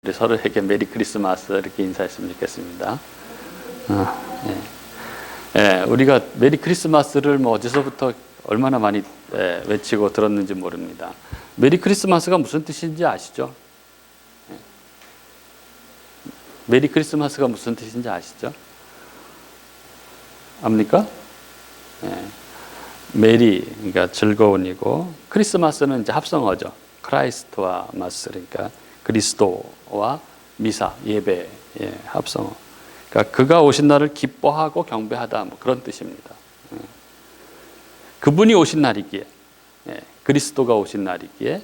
우리 서로에게 메리 크리스마스 이렇게 인사했으면 좋겠습니다. 우리가 메리 크리스마스를 뭐 어디서부터 얼마나 많이 외치고 들었는지 모릅니다. 메리 크리스마스가 무슨 뜻인지 아시죠? 메리 크리스마스가 무슨 뜻인지 아시죠? 압니까? 메리, 그러니까 즐거운이고, 크리스마스는 이제 합성어죠. 크라이스트와 마스, 그러니까 그리스도와 미사, 예배, 합성어. 그러니까 그가 오신 날을 기뻐하고 경배하다, 뭐 그런 뜻입니다. 그분이 오신 날이기에, 그리스도가 오신 날이기에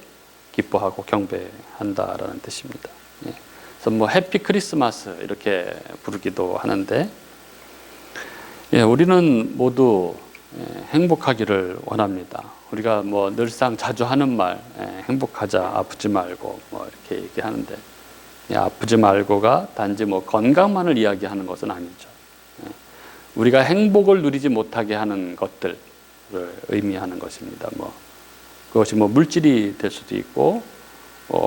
기뻐하고 경배한다라는 뜻입니다. 그래서 뭐 해피 크리스마스 이렇게 부르기도 하는데, 우리는 모두 행복하기를 원합니다. 우리가 뭐 늘상 자주 하는 말, 행복하자, 아프지 말고 뭐 이렇게 얘기하는데, 아프지 말고가 단지 뭐 건강만을 이야기하는 것은 아니죠. 우리가 행복을 누리지 못하게 하는 것들을 의미하는 것입니다. 뭐 그것이 뭐 물질이 될 수도 있고,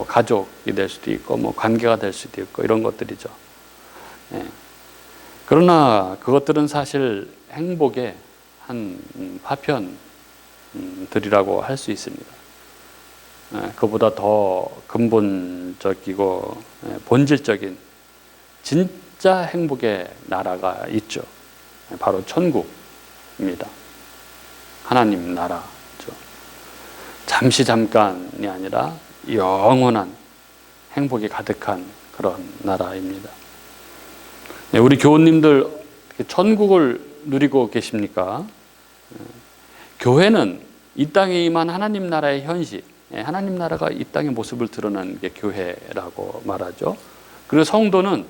가족이 될 수도 있고, 뭐 관계가 될 수도 있고 이런 것들이죠. 그러나 그것들은 사실 행복의 한 파편들이라고 할 수 있습니다. 그보다 더 근본적이고 본질적인 진짜 행복의 나라가 있죠. 바로 천국입니다. 하나님 나라죠. 잠깐이 아니라 영원한 행복이 가득한 그런 나라입니다. 우리 교우님들 천국을 누리고 계십니까? 교회는 이 땅에 임한 하나님 나라의 현실, 하나님 나라가 이 땅의 모습을 드러내는 게 교회라고 말하죠. 그리고 성도는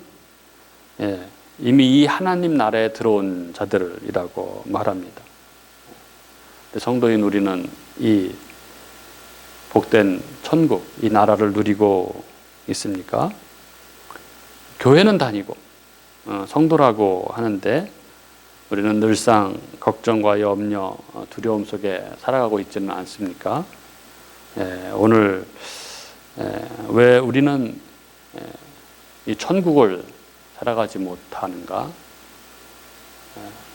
이미 이 하나님 나라에 들어온 자들이라고 말합니다. 성도인 우리는 이 복된 천국, 이 나라를 누리고 있습니까? 교회는 다니고 성도라고 하는데 우리는 늘상 걱정과 염려, 두려움 속에 살아가고 있지는 않습니까? 오늘 왜 우리는 이 천국을 살아가지 못하는가?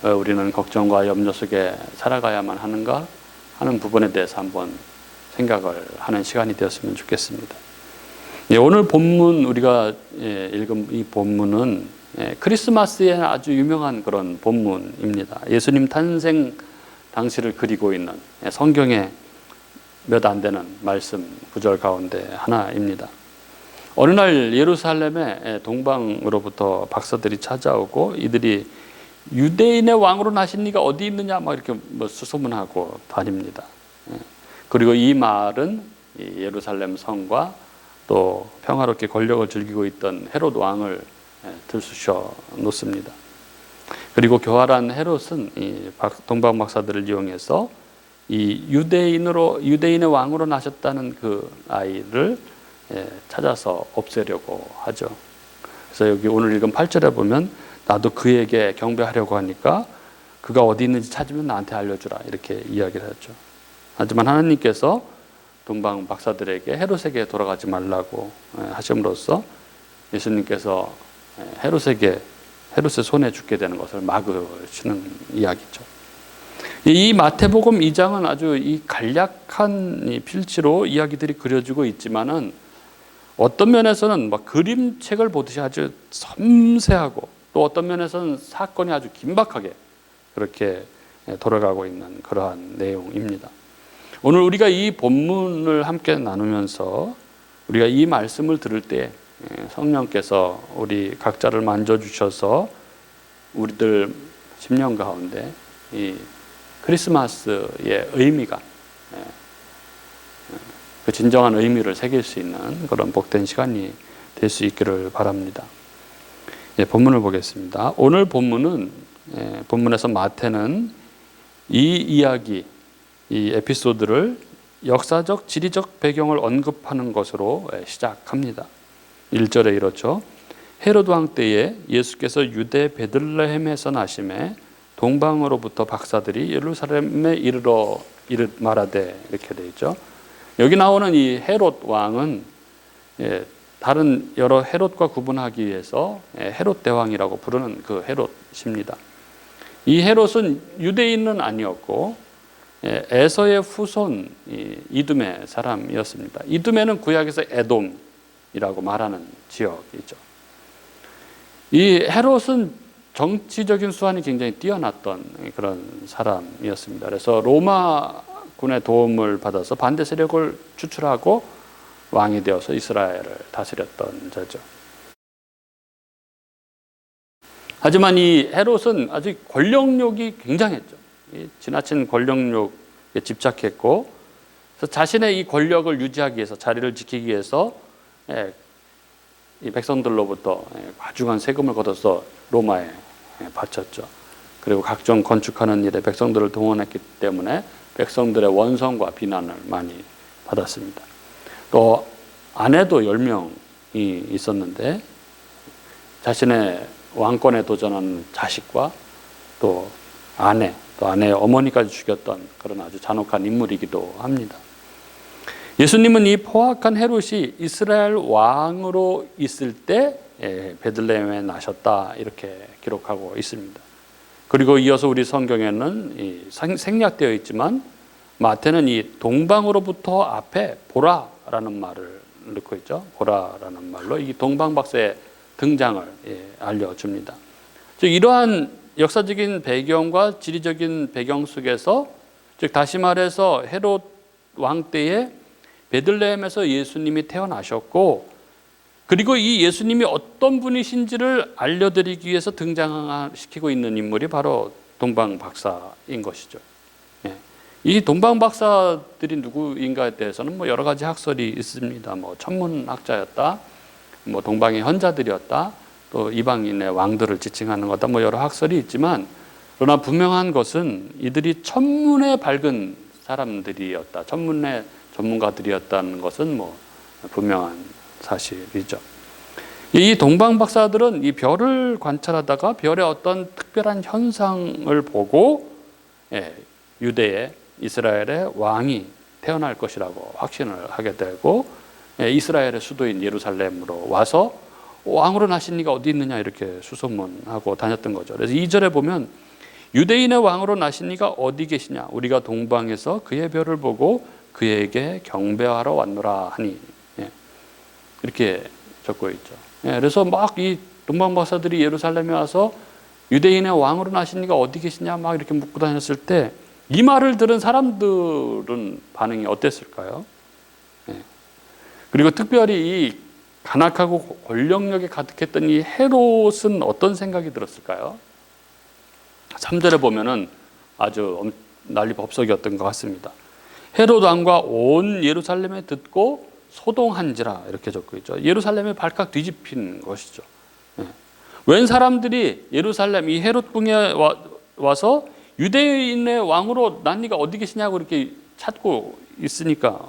왜 우리는 걱정과 염려 속에 살아가야만 하는가? 하는 부분에 대해서 한번 생각을 하는 시간이 되었으면 좋겠습니다. 오늘 본문 우리가 읽은 이 본문은 크리스마스에 아주 유명한 그런 본문입니다. 예수님 탄생 당시를 그리고 있는 성경에 몇 안 되는 말씀 구절 가운데 하나입니다. 어느 날 예루살렘에 동방으로부터 박사들이 찾아오고 이들이 유대인의 왕으로 나신 네가 어디 있느냐 막 이렇게 수소문하고 다닙니다. 그리고 이 말은 예루살렘 성과 또 평화롭게 권력을 즐기고 있던 헤롯 왕을 들쑤셔 놓습니다. 그리고 교활한 헤롯은 이 동방 박사들을 이용해서 이 유대인의 왕으로 나셨다는 그 아이를 찾아서 없애려고 하죠. 그래서 여기 오늘 읽은 8절에 보면 나도 그에게 경배하려고 하니까 그가 어디 있는지 찾으면 나한테 알려주라 이렇게 이야기를 하죠. 하지만 하나님께서 동방 박사들에게 헤롯에게 돌아가지 말라고 하심으로써 예수님께서 헤롯의 손에 죽게 되는 것을 막으시는 이야기죠. 이 마태복음 2장은 아주 이 간략한 이 필지로 이야기들이 그려지고 있지만은 어떤 면에서는 막 그림책을 보듯이 아주 섬세하고 또 어떤 면에서는 사건이 아주 긴박하게 그렇게 돌아가고 있는 그러한 내용입니다. 오늘 우리가 이 본문을 함께 나누면서 우리가 이 말씀을 들을 때 성령께서 우리 각자를 만져주셔서 우리들 심령 가운데 이 크리스마스의 의미가 그 진정한 의미를 새길 수 있는 그런 복된 시간이 될 수 있기를 바랍니다. 본문을 보겠습니다. 오늘 본문에서 마태는 이 이야기, 이 에피소드를 역사적, 지리적 배경을 언급하는 것으로 시작합니다. 1절에 이렇죠. 헤롯 왕 때에 예수께서 유대 베들레헴에서 나심에 동방으로부터 박사들이 예루살렘에 이르러 말하되 이렇게 되어 있죠. 여기 나오는 이 헤롯 왕은 다른 여러 헤롯과 구분하기 위해서 헤롯 대왕이라고 부르는 그 헤롯입니다. 이 헤롯은 유대인은 아니었고 에서의 후손 이두메 사람이었습니다. 이두메는 구약에서 에돔이라고 말하는 지역이죠. 이 헤롯은 정치적인 수완이 굉장히 뛰어났던 그런 사람이었습니다. 그래서 로마군의 도움을 받아서 반대 세력을 추출하고 왕이 되어서 이스라엘을 다스렸던 자죠. 하지만 이 헤롯은 아주 권력욕이 굉장했죠. 지나친 권력욕에 집착했고, 그래서 자신의 이 권력을 유지하기 위해서, 자리를 지키기 위해서 이 백성들로부터 과중한 세금을 걷어서 로마에 바쳤죠. 그리고 각종 건축하는 일에 백성들을 동원했기 때문에 백성들의 원성과 비난을 많이 받았습니다. 또 아내도 10명이 있었는데 자신의 왕권에 도전하는 자식과 또 아내의 어머니까지 죽였던 그런 아주 잔혹한 인물이기도 합니다. 예수님은 이 포악한 헤롯이 이스라엘 왕으로 있을 때 베들레헴에 나셨다 이렇게 기록하고 있습니다. 그리고 이어서 우리 성경에는 생략되어 있지만 마태는 이 동방으로부터 앞에 보라라는 말을 넣고 있죠. 보라라는 말로 이 동방박사의 등장을 알려줍니다. 즉 이러한 역사적인 배경과 지리적인 배경 속에서, 즉 다시 말해서 헤롯 왕 때에 베들레헴에서 예수님이 태어나셨고, 그리고 이 예수님이 어떤 분이신지를 알려드리기 위해서 등장시키고 있는 인물이 바로 동방박사인 것이죠. 이 동방박사들이 누구인가에 대해서는 여러 가지 학설이 있습니다. 천문학자였다, 동방의 현자들이었다, 또 이방인의 왕들을 지칭하는 거다, 여러 학설이 있지만, 그러나 분명한 것은 이들이 천문에 밝은 사람들이었다, 천문의 전문가들이었다는 것은 분명한 사실이죠. 이 동방박사들은 이 별을 관찰하다가 별의 어떤 특별한 현상을 보고 유대의 이스라엘의 왕이 태어날 것이라고 확신을 하게 되고, 이스라엘의 수도인 예루살렘으로 와서 왕으로 나신 이가 어디 있느냐 이렇게 수소문하고 다녔던 거죠. 그래서 2절에 보면 유대인의 왕으로 나신 이가 어디 계시냐, 우리가 동방에서 그의 별을 보고 그에게 경배하러 왔노라 하니, 이렇게 적고 있죠. 그래서 막 이 동방박사들이 예루살렘에 와서 유대인의 왕으로 나신 이가 어디 계시냐 막 이렇게 묻고 다녔을 때 이 말을 들은 사람들은 반응이 어땠을까요? 그리고 특별히 이 간악하고 권력력에 가득했던 이 헤롯은 어떤 생각이 들었을까요? 3절에 보면은 아주 난리법석이었던 것 같습니다. 헤롯 왕과 온 예루살렘에 듣고 소동한지라 이렇게 적고 있죠. 예루살렘에 발칵 뒤집힌 것이죠. 웬 사람들이 예루살렘 이 헤롯 궁에 와서 유대인의 왕으로 난 이가 어디 계시냐고 이렇게 찾고 있으니까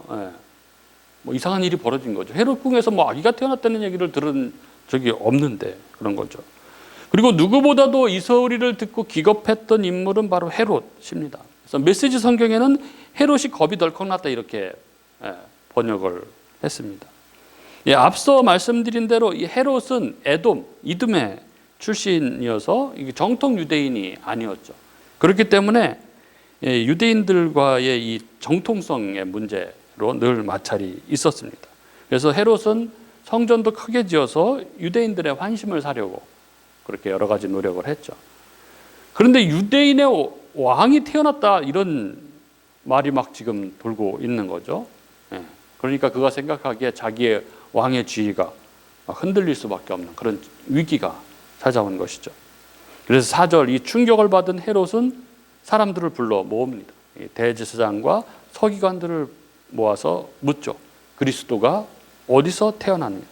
이상한 일이 벌어진 거죠. 헤롯 궁에서 아기가 태어났다는 얘기를 들은 적이 없는데 그런 거죠. 그리고 누구보다도 이 소리를 듣고 기겁했던 인물은 바로 헤롯입니다. 그래서 메시지 성경에는 헤롯이 겁이 덜컥 났다 이렇게 번역을 했습니다. 앞서 말씀드린 대로 이 헤롯은 에돔, 이두메 출신이어서 정통 유대인이 아니었죠. 그렇기 때문에 유대인들과의 이 정통성의 문제로 늘 마찰이 있었습니다. 그래서 헤롯은 성전도 크게 지어서 유대인들의 환심을 사려고 그렇게 여러 가지 노력을 했죠. 그런데 유대인의 왕이 태어났다 이런 말이 막 지금 돌고 있는 거죠. 그러니까 그가 생각하기에 자기의 왕의 지위가 흔들릴 수밖에 없는 그런 위기가 찾아온 것이죠. 그래서 4절 이 충격을 받은 헤롯은 사람들을 불러 모읍니다. 대제사장과 서기관들을 모아서 묻죠. 그리스도가 어디서 태어났느냐.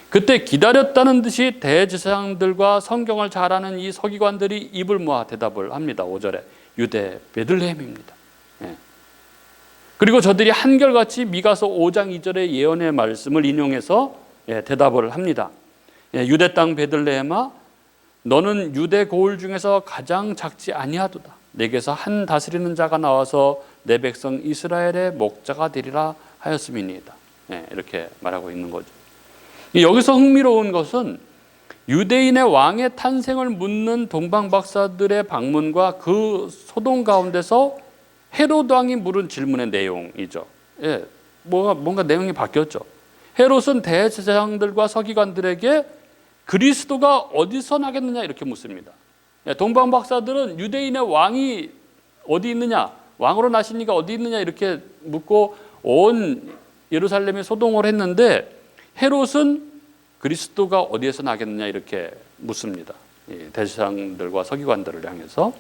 그때 기다렸다는 듯이 대제사장들과 성경을 잘 아는 이 서기관들이 입을 모아 대답을 합니다. 5절에 유대 베들레헴입니다. 그리고 저들이 한결같이 미가서 5장 2절의 예언의 말씀을 인용해서 대답을 합니다. 유대 땅 베들레헴아 너는 유대 고을 중에서 가장 작지 아니하도다. 내게서 한 다스리는 자가 나와서 내 백성 이스라엘의 목자가 되리라 하였음이니이다. 이렇게 말하고 있는 거죠. 여기서 흥미로운 것은 유대인의 왕의 탄생을 묻는 동방 박사들의 방문과 그 소동 가운데서 헤롯 왕이 물은 질문의 내용이죠. 뭔가 내용이 바뀌었죠. 헤롯은 대제사장들과 서기관들에게 그리스도가 어디서 나겠느냐 이렇게 묻습니다. 동방 박사들은 유대인의 왕이 어디 있느냐, 왕으로 나신 이가 어디 있느냐 이렇게 묻고 온 예루살렘에 소동을 했는데 헤롯은 그리스도가 어디에서 나겠느냐 이렇게 묻습니다. 대제사장들과 서기관들을 향해서.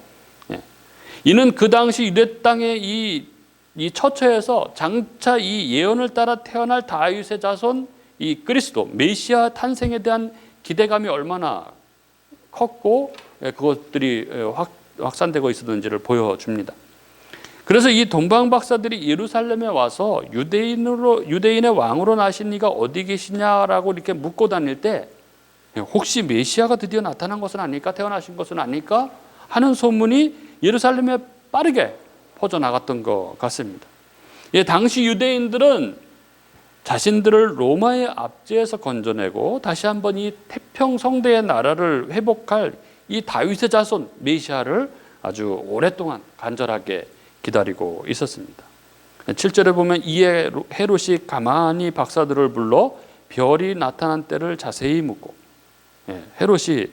이는 그 당시 유대 땅의 이 처처에서 장차 이 예언을 따라 태어날 다윗의 자손 이 그리스도 메시아 탄생에 대한 기대감이 얼마나 컸고 그것들이 확산되고 있었는지를 보여줍니다. 그래서 이 동방 박사들이 예루살렘에 와서 유대인의 왕으로 나신 이가 어디 계시냐라고 이렇게 묻고 다닐 때 혹시 메시아가 드디어 나타난 것은 아닐까, 태어나신 것은 아닐까 하는 소문이 예루살렘에 빠르게 퍼져나갔던 것 같습니다. 당시 유대인들은 자신들을 로마의 압제에서 건져내고 다시 한번 이 태평 성대의 나라를 회복할 이 다윗의 자손 메시아를 아주 오랫동안 간절하게 기다리고 있었습니다. 7절에 보면 이에 헤롯이 가만히 박사들을 불러 별이 나타난 때를 자세히 묻고, 헤롯이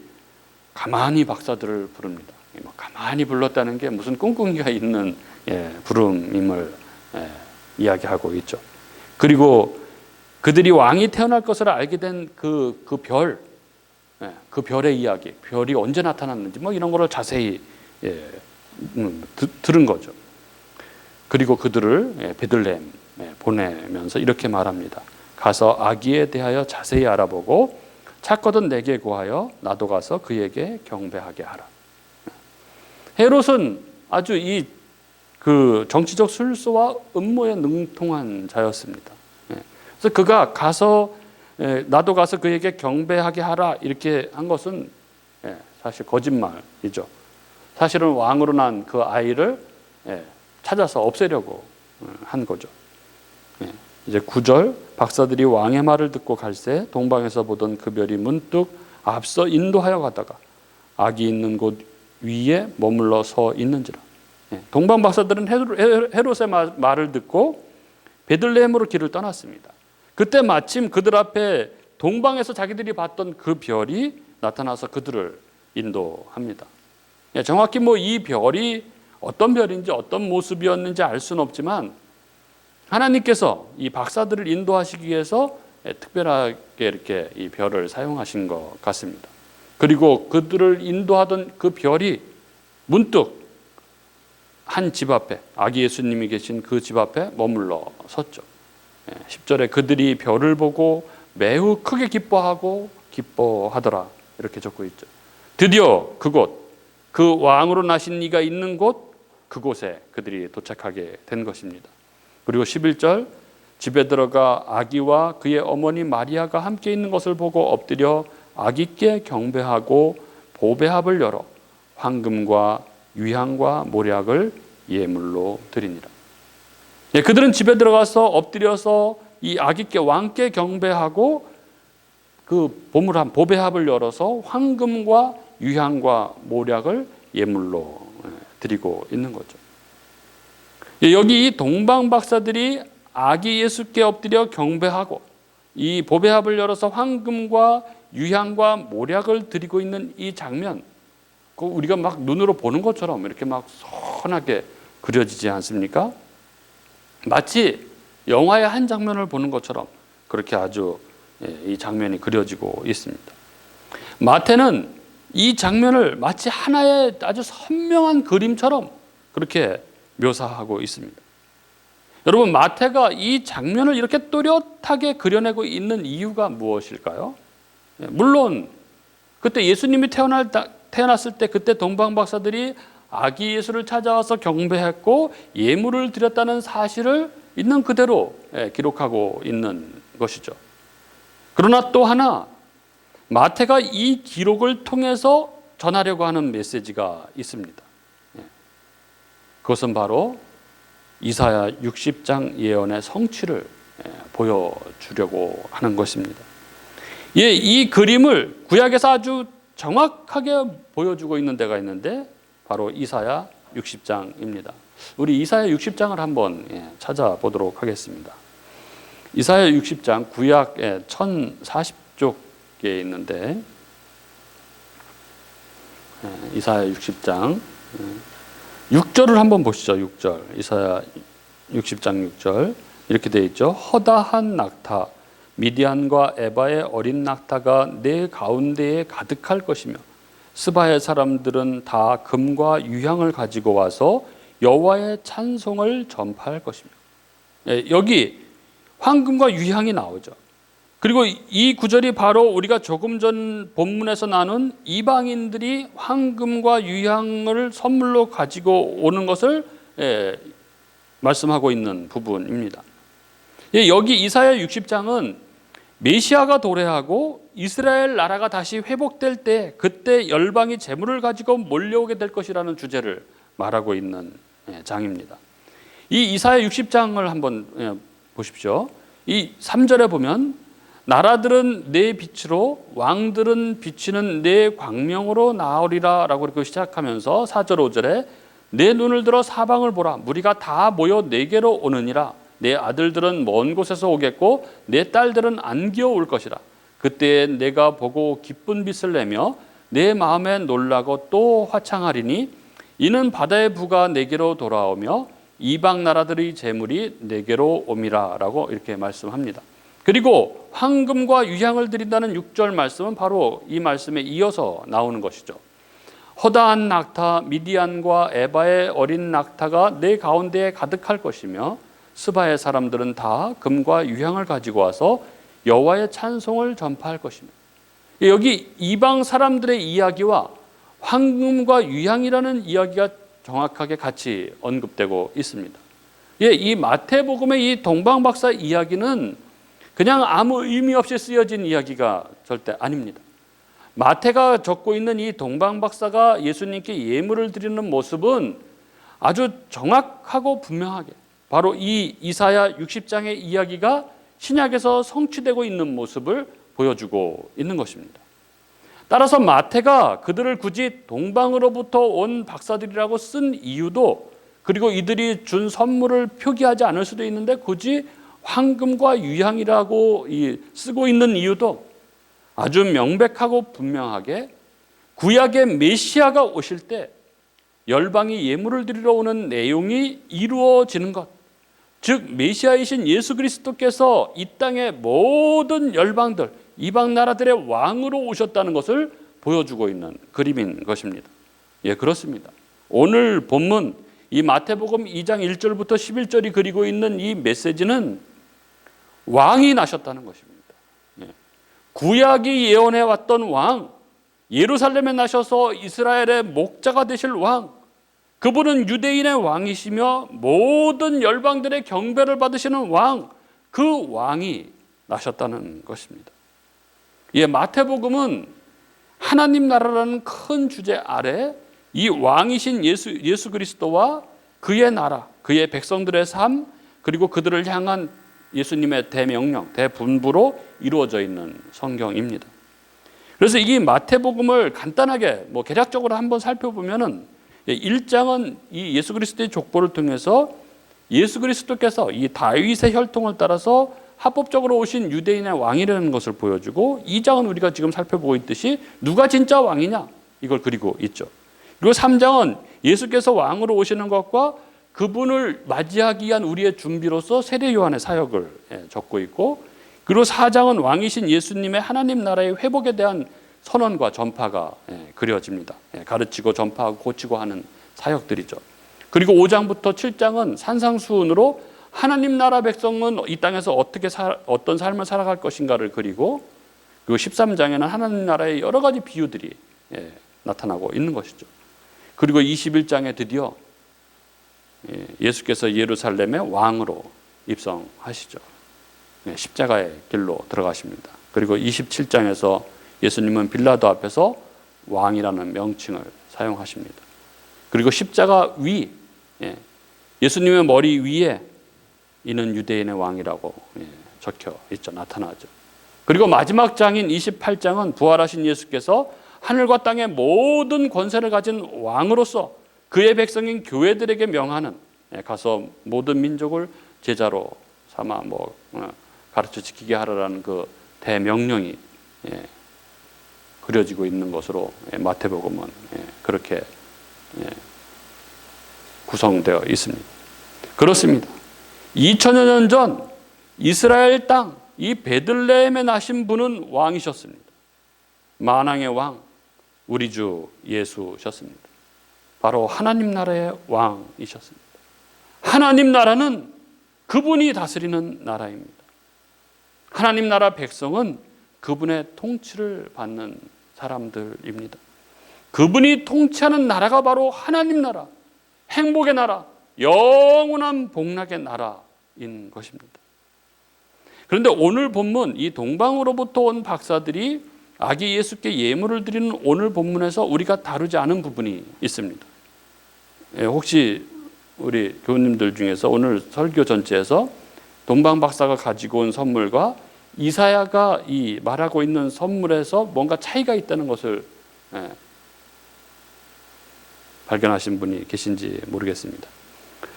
가만히 박사들을 부릅니다. 가만히 불렀다는 게 무슨 꿍꿍이가 있는 부름임을 이야기하고 있죠. 그리고 그들이 왕이 태어날 것을 알게 된 그 별의 이야기, 별이 언제 나타났는지 이런 거를 자세히 들은 거죠. 그리고 그들을 베들레헴 보내면서 이렇게 말합니다. 가서 아기에 대하여 자세히 알아보고 찾거든 내게 구하여 나도 가서 그에게 경배하게 하라. 헤롯은 아주 그 정치적 술수와 음모에 능통한 자였습니다. 그래서 그가 가서 나도 가서 그에게 경배하게 하라 이렇게 한 것은 사실 거짓말이죠. 사실은 왕으로 난 그 아이를 찾아서 없애려고 한 거죠. 이제 9절 박사들이 왕의 말을 듣고 갈새 동방에서 보던 그 별이 문득 앞서 인도하여 가다가 아기 있는 곳 위에 머물러 서 있는지라. 동방 박사들은 헤롯의 말을 듣고 베들레헴으로 길을 떠났습니다. 그때 마침 그들 앞에 동방에서 자기들이 봤던 그 별이 나타나서 그들을 인도합니다. 정확히 이 별이 어떤 별인지 어떤 모습이었는지 알 수는 없지만 하나님께서 이 박사들을 인도하시기 위해서 특별하게 이렇게 이 별을 사용하신 것 같습니다. 그리고 그들을 인도하던 그 별이 문득 한 집 앞에, 아기 예수님이 계신 그 집 앞에 머물러 섰죠. 10절에 그들이 별을 보고 매우 크게 기뻐하더라 이렇게 적고 있죠. 드디어 그곳, 그 왕으로 나신 이가 있는 곳, 그곳에 그들이 도착하게 된 것입니다. 그리고 11절 집에 들어가 아기와 그의 어머니 마리아가 함께 있는 것을 보고 엎드려 아기께 경배하고 보배합을 열어 황금과 유향과 모략을 예물로 드리니라. 그들은 집에 들어가서 엎드려서 이 아기께 왕께 경배하고 그 보물함 보배합을 열어서 황금과 유향과 모략을 예물로 드리고 있는 거죠. 여기 이 동방 박사들이 아기 예수께 엎드려 경배하고 이 보배합을 열어서 황금과 유향과 모략을 드리고 있는 이 장면, 우리가 막 눈으로 보는 것처럼 이렇게 막 선하게 그려지지 않습니까? 마치 영화의 한 장면을 보는 것처럼 그렇게 아주 이 장면이 그려지고 있습니다. 마태는 이 장면을 마치 하나의 아주 선명한 그림처럼 그렇게 묘사하고 있습니다. 여러분, 마태가 이 장면을 이렇게 또렷하게 그려내고 있는 이유가 무엇일까요? 물론 그때 예수님이 태어났을 때 그때 동방 박사들이 아기 예수를 찾아와서 경배했고 예물을 드렸다는 사실을 있는 그대로 기록하고 있는 것이죠. 그러나 또 하나 마태가 이 기록을 통해서 전하려고 하는 메시지가 있습니다. 그것은 바로 이사야 60장 예언의 성취를 보여주려고 하는 것입니다. 이 그림을 구약에서 아주 정확하게 보여주고 있는 데가 있는데 바로 이사야 60장입니다. 우리 이사야 60장을 한번 찾아보도록 하겠습니다. 이사야 60장 구약 1040쪽에 있는데 이사야 60장 6절을 한번 보시죠. 6절 이사야 60장 6절 이렇게 되어 있죠. 허다한 낙타 미디안과 에바의 어린 낙타가 내 가운데에 가득할 것이며 스바의 사람들은 다 금과 유향을 가지고 와서 여호와의 찬송을 전파할 것이며 여기 황금과 유향이 나오죠. 그리고 이 구절이 바로 우리가 조금 전 본문에서 나눈 이방인들이 황금과 유향을 선물로 가지고 오는 것을 말씀하고 있는 부분입니다. 여기 이사야 60장은 메시아가 도래하고 이스라엘 나라가 다시 회복될 때 그때 열방이 재물을 가지고 몰려오게 될 것이라는 주제를 말하고 있는 장입니다. 이 이사야 60장을 한번 보십시오. 이 3절에 보면 나라들은 내 빛으로 왕들은 비치는 내 광명으로 나오리라 라고 이렇게 시작하면서 4절 5절에 내 눈을 들어 사방을 보라 무리가 다 모여 내게로 오느니라 내 아들들은 먼 곳에서 오겠고 내 딸들은 안기어 올 것이라 그때에 내가 보고 기쁜 빛을 내며 내 마음에 놀라고 또 화창하리니 이는 바다의 부가 내게로 돌아오며 이방 나라들의 재물이 내게로 옴이라 라고 이렇게 말씀합니다. 그리고 황금과 유향을 드린다는 6절 말씀은 바로 이 말씀에 이어서 나오는 것이죠. 허다한 낙타 미디안과 에바의 어린 낙타가 내 가운데에 가득할 것이며 스바의 사람들은 다 금과 유향을 가지고 와서 여호와의 찬송을 전파할 것이며 여기 이방 사람들의 이야기와 황금과 유향이라는 이야기가 정확하게 같이 언급되고 있습니다. 이 마태복음의 이 동방박사 이야기는 그냥 아무 의미 없이 쓰여진 이야기가 절대 아닙니다. 마태가 적고 있는 이 동방박사가 예수님께 예물을 드리는 모습은 아주 정확하고 분명하게 바로 이 이사야 60장의 이야기가 신약에서 성취되고 있는 모습을 보여주고 있는 것입니다. 따라서 마태가 그들을 굳이 동방으로부터 온 박사들이라고 쓴 이유도 그리고 이들이 준 선물을 표기하지 않을 수도 있는데 굳이 황금과 유향이라고 쓰고 있는 이유도 아주 명백하고 분명하게 구약의 메시아가 오실 때 열방이 예물을 드리러 오는 내용이 이루어지는 것, 즉 메시아이신 예수 그리스도께서 이 땅의 모든 열방들, 이방 나라들의 왕으로 오셨다는 것을 보여주고 있는 그림인 것입니다. 그렇습니다. 오늘 본문 이 마태복음 2장 1절부터 11절이 그리고 있는 이 메시지는 왕이 나셨다는 것입니다. 구약이 예언해 왔던 왕, 예루살렘에 나셔서 이스라엘의 목자가 되실 왕, 그분은 유대인의 왕이시며 모든 열방들의 경배를 받으시는 왕, 그 왕이 나셨다는 것입니다. 마태복음은 하나님 나라라는 큰 주제 아래 이 왕이신 예수 그리스도와 그의 나라, 그의 백성들의 삶, 그리고 그들을 향한 예수님의 대명령, 대분부로 이루어져 있는 성경입니다. 그래서 이 마태복음을 간단하게 개략적으로 한번 살펴보면은 1장은 이 예수 그리스도의 족보를 통해서 예수 그리스도께서 이 다윗의 혈통을 따라서 합법적으로 오신 유대인의 왕이라는 것을 보여주고 2장은 우리가 지금 살펴보고 있듯이 누가 진짜 왕이냐 이걸 그리고 있죠. 그리고 3장은 예수께서 왕으로 오시는 것과 그분을 맞이하기 위한 우리의 준비로서 세례 요한의 사역을 적고 있고 그리고 4장은 왕이신 예수님의 하나님 나라의 회복에 대한 선언과 전파가 그려집니다. 가르치고 전파하고 고치고 하는 사역들이죠. 그리고 5장부터 7장은 산상수훈으로 하나님 나라 백성은 이 땅에서 어떤 삶을 살아갈 것인가를 그리고 그리고 13장에는 하나님 나라의 여러 가지 비유들이 나타나고 있는 것이죠. 그리고 21장에 드디어 예수께서 예루살렘의 왕으로 입성하시죠. 십자가의 길로 들어가십니다. 그리고 27장에서 예수님은 빌라도 앞에서 왕이라는 명칭을 사용하십니다. 그리고 십자가 위, 예수님의 머리 위에 이는 유대인의 왕이라고 적혀 있죠. 나타나죠. 그리고 마지막 장인 28장은 부활하신 예수께서 하늘과 땅의 모든 권세를 가진 왕으로서 그의 백성인 교회들에게 명하는, 가서 모든 민족을 제자로 삼아 가르쳐 지키게 하라라는 그 대명령이 그려지고 있는 것으로 마태복음은 그렇게 구성되어 있습니다. 그렇습니다. 2000여 년 전 이스라엘 땅, 이 베들레헴에 나신 분은 왕이셨습니다. 만왕의 왕, 우리 주 예수셨습니다. 바로 하나님 나라의 왕이셨습니다. 하나님 나라는 그분이 다스리는 나라입니다. 하나님 나라 백성은 그분의 통치를 받는 사람들입니다. 그분이 통치하는 나라가 바로 하나님 나라, 행복의 나라, 영원한 복락의 나라인 것입니다. 그런데 오늘 본문, 이 동방으로부터 온 박사들이 아기 예수께 예물을 드리는 오늘 본문에서 우리가 다루지 않은 부분이 있습니다. 혹시 우리 교우님들 중에서 오늘 설교 전체에서 동방 박사가 가지고 온 선물과 이사야가 이 말하고 있는 선물에서 뭔가 차이가 있다는 것을 발견하신 분이 계신지 모르겠습니다.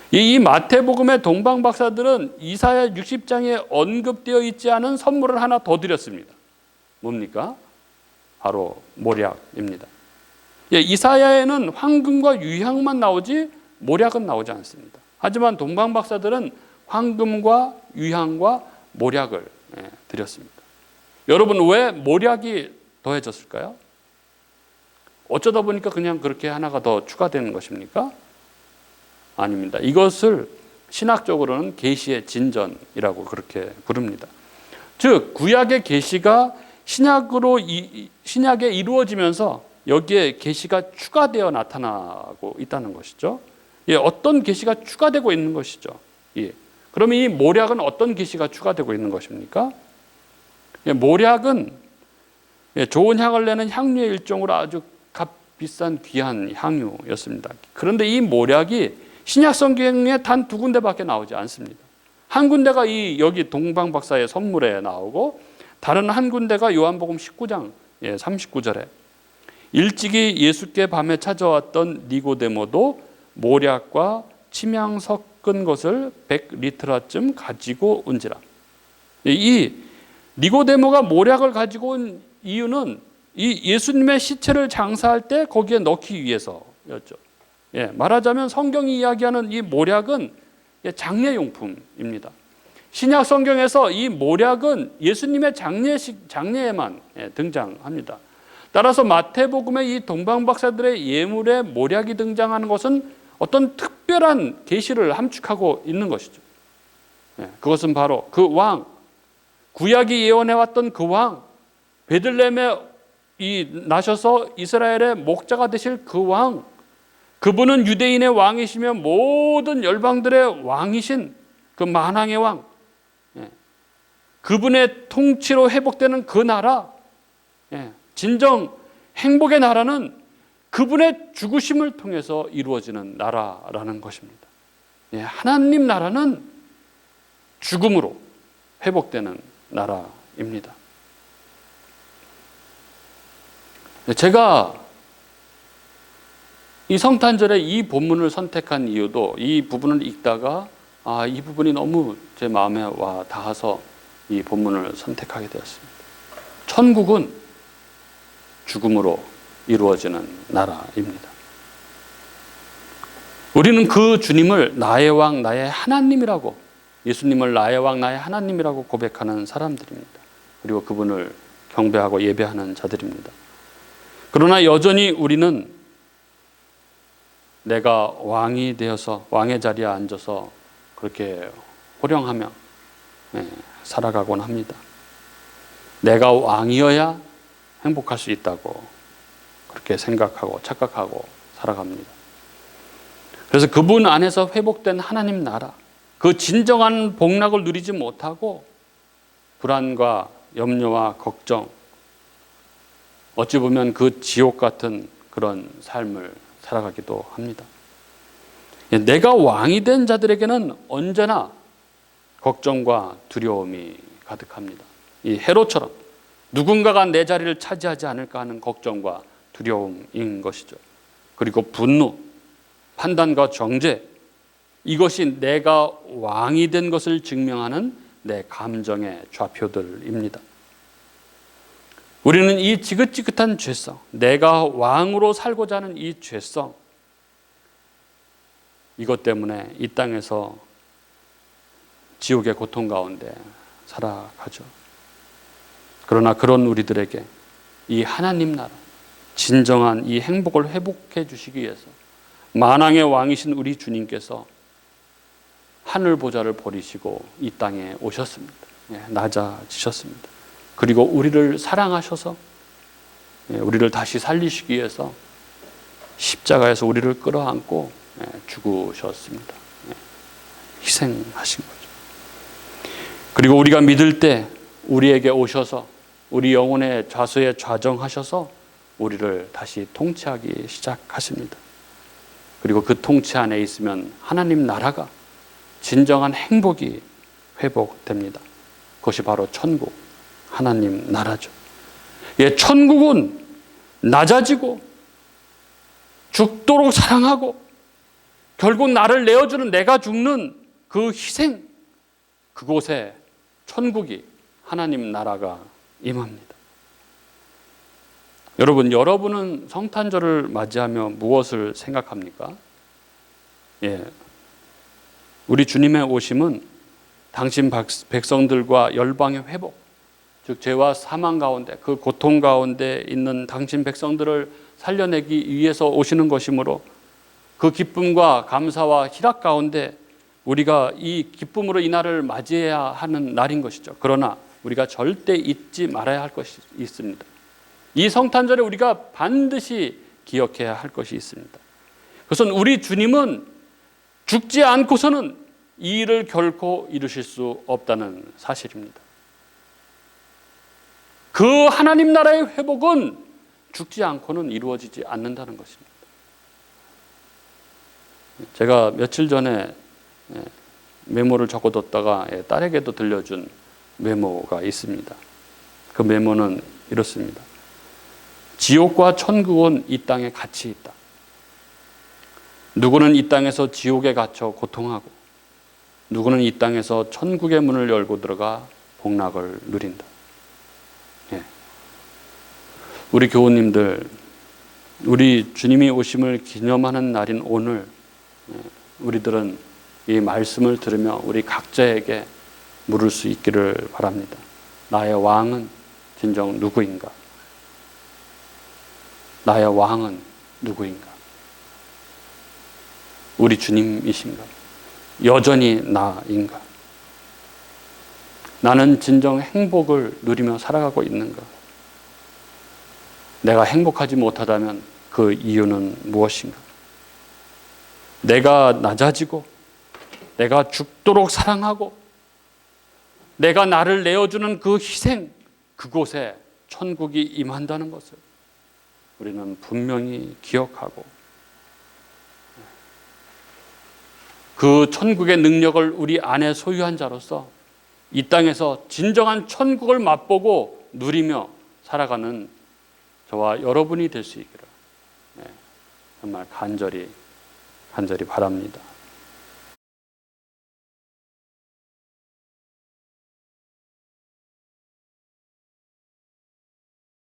이 마태복음의 동방 박사들은 이사야 60장에 언급되어 있지 않은 선물을 하나 더 드렸습니다. 뭡니까? 바로 모략입니다. 이사야에는 황금과 유향만 나오지 모략은 나오지 않습니다. 하지만 동방 박사들은 황금과 유향과 모략을 드렸습니다. 여러분, 왜 모략이 더해졌을까요? 어쩌다 보니까 그냥 그렇게 하나가 더 추가되는 것입니까? 아닙니다. 이것을 신학적으로는 계시의 진전이라고 그렇게 부릅니다. 즉 구약의 계시가 신약에 이루어지면서 여기에 계시가 추가되어 나타나고 있다는 것이죠. 어떤 계시가 추가되고 있는 것이죠. 그러면 이 모략은 어떤 계시가 추가되고 있는 것입니까? 모략은 좋은 향을 내는 향유의 일종으로 아주 값비싼 귀한 향유였습니다. 그런데 이 모략이 신약 성경에 단 2군데밖에 나오지 않습니다. 한 군데가 여기 동방 박사의 선물에 나오고, 다른 한 군데가 요한복음 19장 39절에 일찍이 예수께 밤에 찾아왔던 니고데모도 모략과 침향 섞은 것을 100리트라쯤 가지고 온지라. 이 니고데모가 모략을 가지고 온 이유는 이 예수님의 시체를 장사할 때 거기에 넣기 위해서였죠. 말하자면 성경이 이야기하는 이 모략은 장례용품입니다. 신약 성경에서 이 모략은 예수님의 장례에만 등장합니다. 따라서 마태복음의 이 동방박사들의 예물에 모략이 등장하는 것은 어떤 특별한 계시를 함축하고 있는 것이죠. 그것은 바로 그 왕, 구약이 예언해왔던 그 왕, 베들레헴에 나셔서 이스라엘의 목자가 되실 그 왕, 그분은 유대인의 왕이시며 모든 열방들의 왕이신 그 만왕의 왕, 그분의 통치로 회복되는 그 나라, 진정 행복의 나라는 그분의 죽으심을 통해서 이루어지는 나라라는 것입니다. 하나님 나라는 죽음으로 회복되는 나라입니다. 제가 이 성탄절에 이 본문을 선택한 이유도 이 부분을 읽다가 이 부분이 너무 제 마음에 와 닿아서 이 본문을 선택하게 되었습니다. 천국은 죽음으로 이루어지는 나라입니다. 우리는 그 주님을 나의 왕, 나의 하나님이라고, 예수님을 나의 왕, 나의 하나님이라고 고백하는 사람들입니다. 그리고 그분을 경배하고 예배하는 자들입니다. 그러나 여전히 우리는 내가 왕이 되어서 왕의 자리에 앉아서 그렇게 호령하며 살아가곤 합니다. 내가 왕이어야 행복할 수 있다고 그렇게 생각하고 착각하고 살아갑니다. 그래서 그분 안에서 회복된 하나님 나라, 그 진정한 복락을 누리지 못하고 불안과 염려와 걱정, 어찌 보면 그 지옥 같은 그런 삶을 살아가기도 합니다. 내가 왕이 된 자들에게는 언제나 걱정과 두려움이 가득합니다. 이 헤롯처럼 누군가가 내 자리를 차지하지 않을까 하는 걱정과 두려움인 것이죠. 그리고 분노, 판단과 정죄, 이것이 내가 왕이 된 것을 증명하는 내 감정의 좌표들입니다. 우리는 이 지긋지긋한 죄성, 내가 왕으로 살고자 하는 이 죄성, 이것 때문에 이 땅에서 지옥의 고통 가운데 살아가죠. 그러나 그런 우리들에게 이 하나님 나라, 진정한 이 행복을 회복해 주시기 위해서 만왕의 왕이신 우리 주님께서 하늘 보좌를 버리시고 이 땅에 오셨습니다. 낮아지셨습니다. 그리고 우리를 사랑하셔서 우리를 다시 살리시기 위해서 십자가에서 우리를 끌어안고 죽으셨습니다. 희생하신 거죠. 그리고 우리가 믿을 때 우리에게 오셔서 우리 영혼의 좌소에 좌정하셔서 우리를 다시 통치하기 시작하십니다. 그리고 그 통치 안에 있으면 하나님 나라가 진정한 행복이 회복됩니다. 그것이 바로 천국, 하나님 나라죠. 천국은 낮아지고 죽도록 사랑하고 결국 나를 내어주는 내가 죽는 그 희생, 그곳에 천국이 하나님 나라가 임합니다. 여러분은 성탄절을 맞이하며 무엇을 생각합니까? 우리 주님의 오심은 당신 백성들과 열방의 회복, 즉 죄와 사망 가운데 그 고통 가운데 있는 당신 백성들을 살려내기 위해서 오시는 것이므로 그 기쁨과 감사와 희락 가운데 우리가 이 기쁨으로 이 날을 맞이해야 하는 날인 것이죠. 그러나 우리가 절대 잊지 말아야 할 것이 있습니다. 이 성탄절에 우리가 반드시 기억해야 할 것이 있습니다. 그것은 우리 주님은 죽지 않고서는 이 일을 결코 이루실 수 없다는 사실입니다. 그 하나님 나라의 회복은 죽지 않고는 이루어지지 않는다는 것입니다. 제가 며칠 전에 메모를 적어뒀다가 딸에게도 들려준 메모가 있습니다. 그 메모는 이렇습니다. 지옥과 천국은 이 땅에 같이 있다. 누구는 이 땅에서 지옥에 갇혀 고통하고 누구는 이 땅에서 천국의 문을 열고 들어가 복락을 누린다. 우리 교우님들, 우리 주님이 오심을 기념하는 날인 오늘 우리들은 이 말씀을 들으며 우리 각자에게 물을 수 있기를 바랍니다. 나의 왕은 진정 누구인가? 나의 왕은 누구인가? 우리 주님이신가? 여전히 나인가? 나는 진정 행복을 누리며 살아가고 있는가? 내가 행복하지 못하다면 그 이유는 무엇인가? 내가 낮아지고 내가 죽도록 사랑하고 내가 나를 내어주는 그 희생, 그곳에 천국이 임한다는 것을 우리는 분명히 기억하고 그 천국의 능력을 우리 안에 소유한 자로서 이 땅에서 진정한 천국을 맛보고 누리며 살아가는 저와 여러분이 될 수 있기를 정말 간절히 바랍니다.